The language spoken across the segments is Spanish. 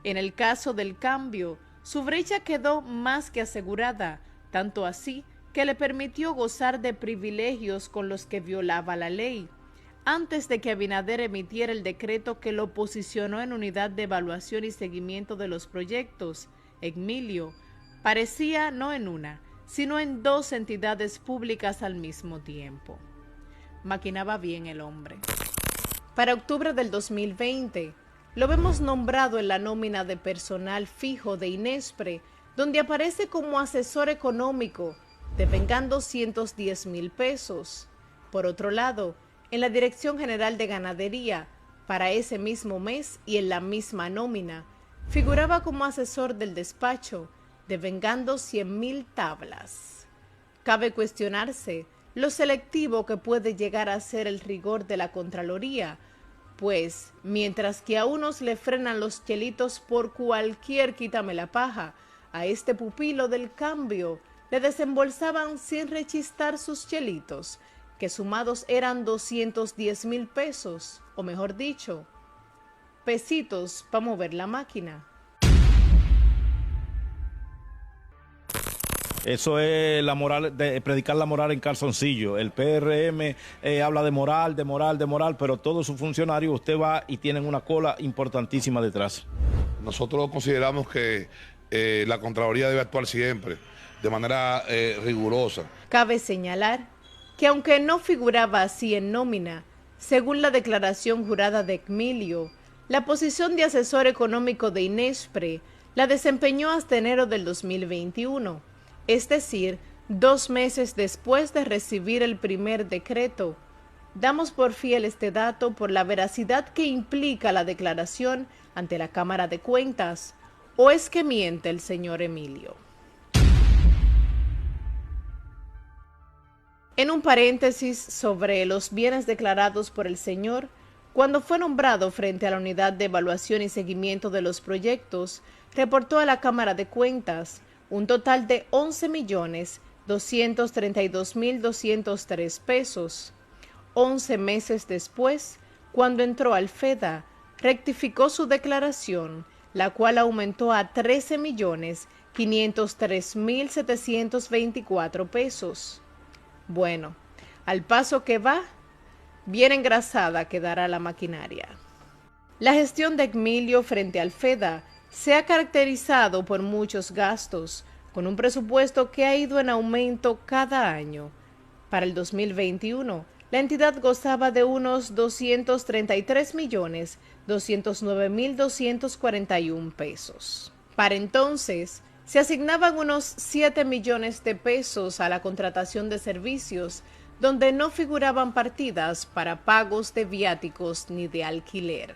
En el caso del cambio, su brecha quedó más que asegurada, tanto así que le permitió gozar de privilegios con los que violaba la ley, antes de que Abinader emitiera el decreto que lo posicionó en unidad de evaluación y seguimiento de los proyectos. Emilio parecía no en una, sino en dos entidades públicas al mismo tiempo. Maquinaba bien el hombre. Para octubre del 2020, lo vemos nombrado en la nómina de personal fijo de Inespre, donde aparece como asesor económico, devengando 210,000 pesos. Por otro lado, en la Dirección General de Ganadería, para ese mismo mes y en la misma nómina, figuraba como asesor del despacho, devengando 100,000 tablas. Cabe cuestionarse lo selectivo que puede llegar a ser el rigor de la Contraloría, pues mientras que a unos le frenan los chelitos por cualquier quítame la paja, a este pupilo del cambio le desembolsaban sin rechistar sus chelitos, que sumados eran 210,000 pesos, o mejor dicho, pesitos para mover la máquina. Eso es la moral, de predicar la moral en calzoncillo. El PRM habla de moral, pero todos sus funcionarios usted va y tienen una cola importantísima detrás. Nosotros consideramos que la Contraloría debe actuar siempre, de manera rigurosa. Cabe señalar que aunque no figuraba así en nómina, según la declaración jurada de Emilio, la posición de asesor económico de Inespre la desempeñó hasta enero del 2021. Es decir, 2 meses después de recibir el primer decreto. Damos por fiel este dato por la veracidad que implica la declaración ante la Cámara de Cuentas. ¿O es que miente el señor Emilio? En un paréntesis sobre los bienes declarados por el señor, cuando fue nombrado frente a la Unidad de Evaluación y Seguimiento de los Proyectos, reportó a la Cámara de Cuentas un total de 11,232,203 pesos. 11 meses después, cuando entró al FEDA, rectificó su declaración, la cual aumentó a 13,503,724 pesos. Bueno, al paso que va, bien engrasada quedará la maquinaria. La gestión de Emilio frente al FEDA se ha caracterizado por muchos gastos, con un presupuesto que ha ido en aumento cada año. Para el 2021, la entidad gozaba de unos 233,209,241 pesos. Para entonces, se asignaban unos 7 millones de pesos a la contratación de servicios, donde no figuraban partidas para pagos de viáticos ni de alquiler.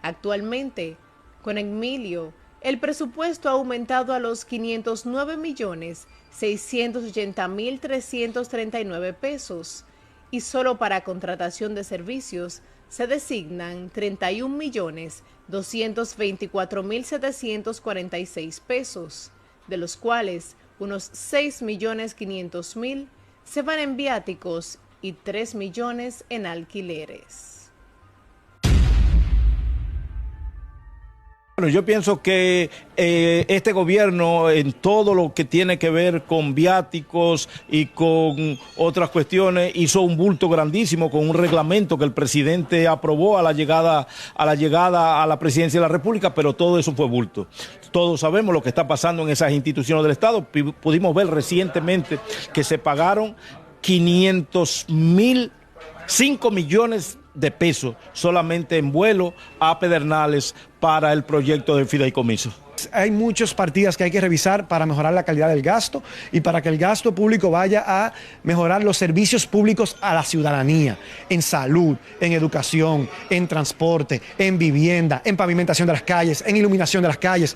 Actualmente, con Emilio, el presupuesto ha aumentado a los 509,680,339 pesos y solo para contratación de servicios se designan 31,224,746 pesos, de los cuales unos 6,500,000 se van en viáticos y 3 millones en alquileres. Bueno, yo pienso que este gobierno en todo lo que tiene que ver con viáticos y con otras cuestiones hizo un bulto grandísimo con un reglamento que el presidente aprobó a la llegada a la presidencia de la República, pero todo eso fue bulto. Todos sabemos lo que está pasando en esas instituciones del Estado. Pudimos ver recientemente que se pagaron 5 millones de pesos solamente en vuelo a Pedernales para el proyecto del fideicomiso. Hay muchas partidas que hay que revisar para mejorar la calidad del gasto y para que el gasto público vaya a mejorar los servicios públicos a la ciudadanía, en salud, en educación, en transporte, en vivienda, en pavimentación de las calles, en iluminación de las calles.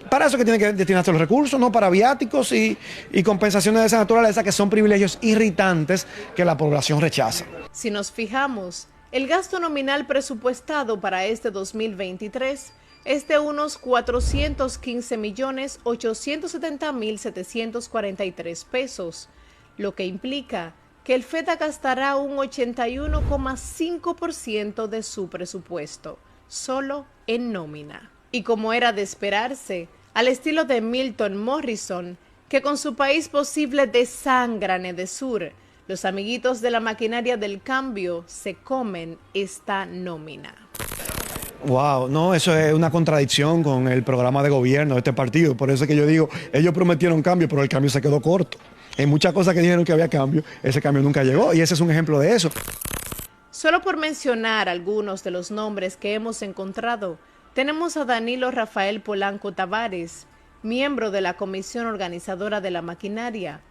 Para eso que tienen que destinarse los recursos, no para viáticos y compensaciones de esa naturaleza, que son privilegios irritantes que la población rechaza. Si nos fijamos, el gasto nominal presupuestado para este 2023 es de unos 415,870,743 pesos, lo que implica que el FEDA gastará un 81,5% de su presupuesto, solo en nómina. Y como era de esperarse, al estilo de Milton Morrison, que con su país posible desangran Edesur, los amiguitos de la maquinaria del cambio se comen esta nómina. Wow, no, eso es una contradicción con el programa de gobierno de este partido. Por eso es que yo digo, ellos prometieron cambio, pero el cambio se quedó corto. En muchas cosas que dijeron que había cambio, ese cambio nunca llegó y ese es un ejemplo de eso. Solo por mencionar algunos de los nombres que hemos encontrado, tenemos a Danilo Rafael Polanco Tavares, miembro de la comisión organizadora de la maquinaria.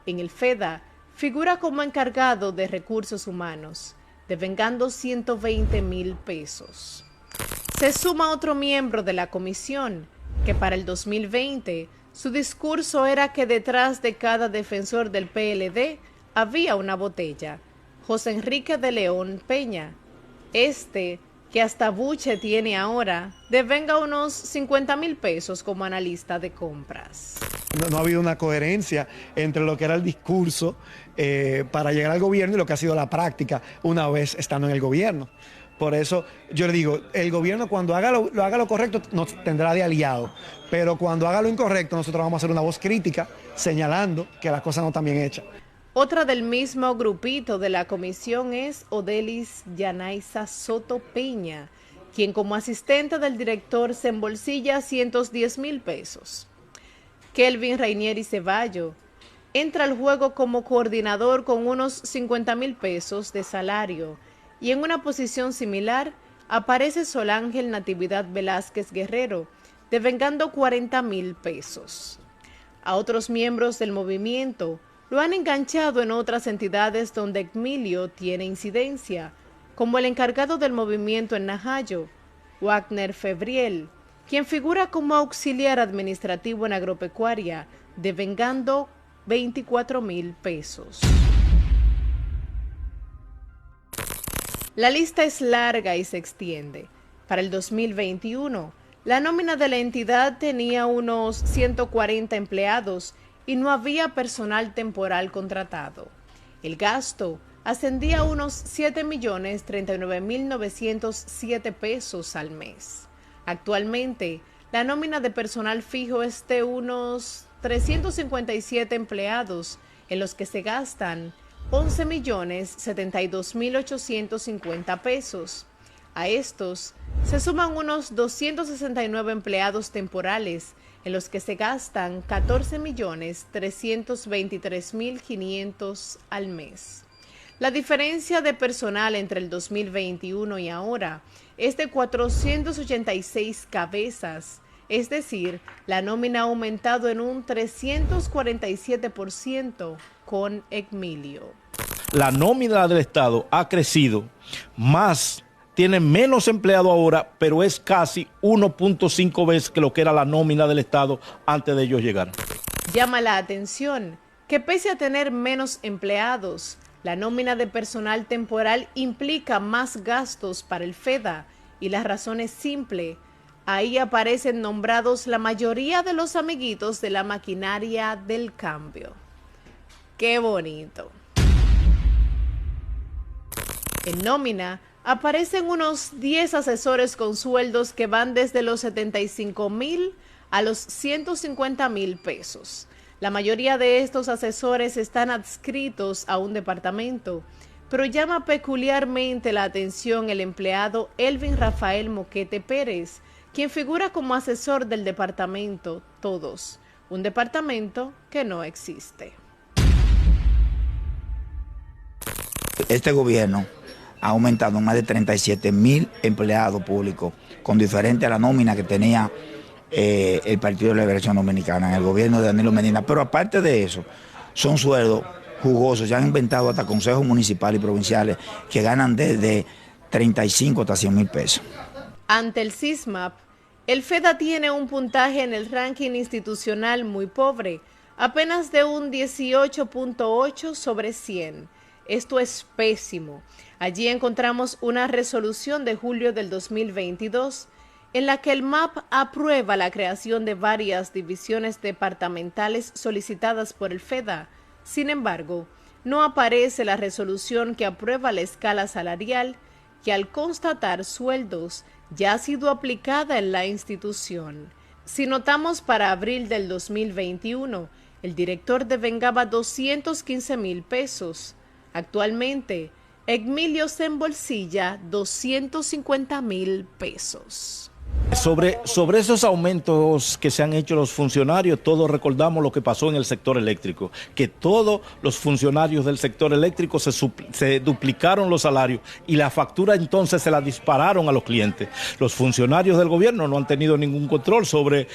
En el FEDA figura como encargado de recursos humanos, devengando 120,000 pesos. Se suma otro miembro de la comisión, que para el 2020 su discurso era que detrás de cada defensor del PLD había una botella, José Enrique de León Peña. Que hasta buche tiene ahora, devenga unos 50,000 pesos como analista de compras. No ha habido una coherencia entre lo que era el discurso para llegar al gobierno y lo que ha sido la práctica una vez estando en el gobierno. Por eso yo le digo, el gobierno cuando haga lo correcto nos tendrá de aliado, pero cuando haga lo incorrecto nosotros vamos a hacer una voz crítica señalando que las cosas no están bien hechas. Otra del mismo grupito de la comisión es Odelis Yanaiza Soto Peña, quien como asistente del director se embolsilla 110,000 pesos. Kelvin Rainieri Ceballo entra al juego como coordinador con unos 50,000 pesos de salario y en una posición similar aparece Solángel Natividad Velázquez Guerrero, devengando 40,000 pesos. A otros miembros del movimiento lo han enganchado en otras entidades donde Emilio tiene incidencia, como el encargado del movimiento en Najayo, Wagner Febriel, quien figura como auxiliar administrativo en agropecuaria, devengando 24,000 pesos. La lista es larga y se extiende. Para el 2021, la nómina de la entidad tenía unos 140 empleados y no había personal temporal contratado. El gasto ascendía a unos 7,039,907 pesos al mes. Actualmente, la nómina de personal fijo es de unos 357 empleados, en los que se gastan 11,072,850 pesos. A estos se suman unos 269 empleados temporales, en los que se gastan 14,323,500 al mes. La diferencia de personal entre el 2021 y ahora es de 486 cabezas, es decir, la nómina ha aumentado en un 347% con Emilio. La nómina del Estado ha crecido más. Tiene menos empleados ahora, pero es casi 1.5 veces que lo que era la nómina del Estado antes de ellos llegar. Llama la atención que pese a tener menos empleados, la nómina de personal temporal implica más gastos para el FEDA y la razón es simple. Ahí aparecen nombrados la mayoría de los amiguitos de la maquinaria del cambio. ¡Qué bonito! En nómina aparecen unos 10 asesores con sueldos que van desde los 75,000 a los 150,000 pesos. La mayoría de estos asesores están adscritos a un departamento, pero llama peculiarmente la atención el empleado Elvin Rafael Moquete Pérez, quien figura como asesor del departamento Todos, un departamento que no existe. Este gobierno ha aumentado más de 37,000 empleados públicos, con diferente a la nómina que tenía el Partido de la Liberación Dominicana en el gobierno de Danilo Medina. Pero aparte de eso, son sueldos jugosos. Ya han inventado hasta consejos municipales y provinciales que ganan desde 35 hasta 100,000 pesos. Ante el CISMAP, el FEDA tiene un puntaje en el ranking institucional muy pobre, apenas de un 18.8 sobre 100. Esto es pésimo. Allí encontramos una resolución de julio del 2022 en la que el MAP aprueba la creación de varias divisiones departamentales solicitadas por el FEDA. Sin embargo, no aparece la resolución que aprueba la escala salarial, que al constatar sueldos ya ha sido aplicada en la institución. Si notamos para abril del 2021, el director devengaba 215,000 pesos. Actualmente, Emilio se embolsilla 250,000 pesos. Sobre esos aumentos que se han hecho los funcionarios, todos recordamos lo que pasó en el sector eléctrico, que todos los funcionarios del sector eléctrico se duplicaron los salarios y la factura entonces se la dispararon a los clientes. Los funcionarios del gobierno no han tenido ningún control sobre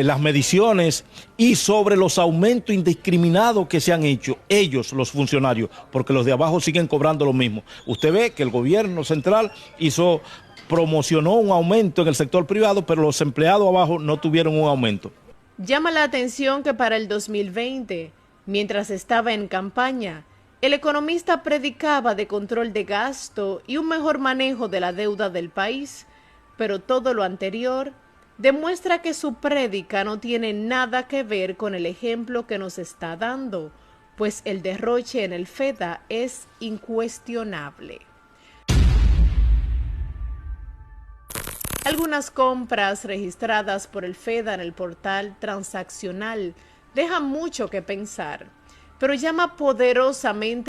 las mediciones y sobre los aumentos indiscriminados que se han hecho, ellos, los funcionarios, porque los de abajo siguen cobrando lo mismo. Usted ve que el gobierno central promocionó un aumento en el sector privado, pero los empleados abajo no tuvieron un aumento. Llama la atención que para el 2020, mientras estaba en campaña, el economista predicaba de control de gasto y un mejor manejo de la deuda del país, pero todo lo anterior demuestra que su prédica no tiene nada que ver con el ejemplo que nos está dando, pues el derroche en el FEDA es incuestionable. Algunas compras registradas por el FEDA en el portal transaccional dejan mucho que pensar, pero llama poderosamente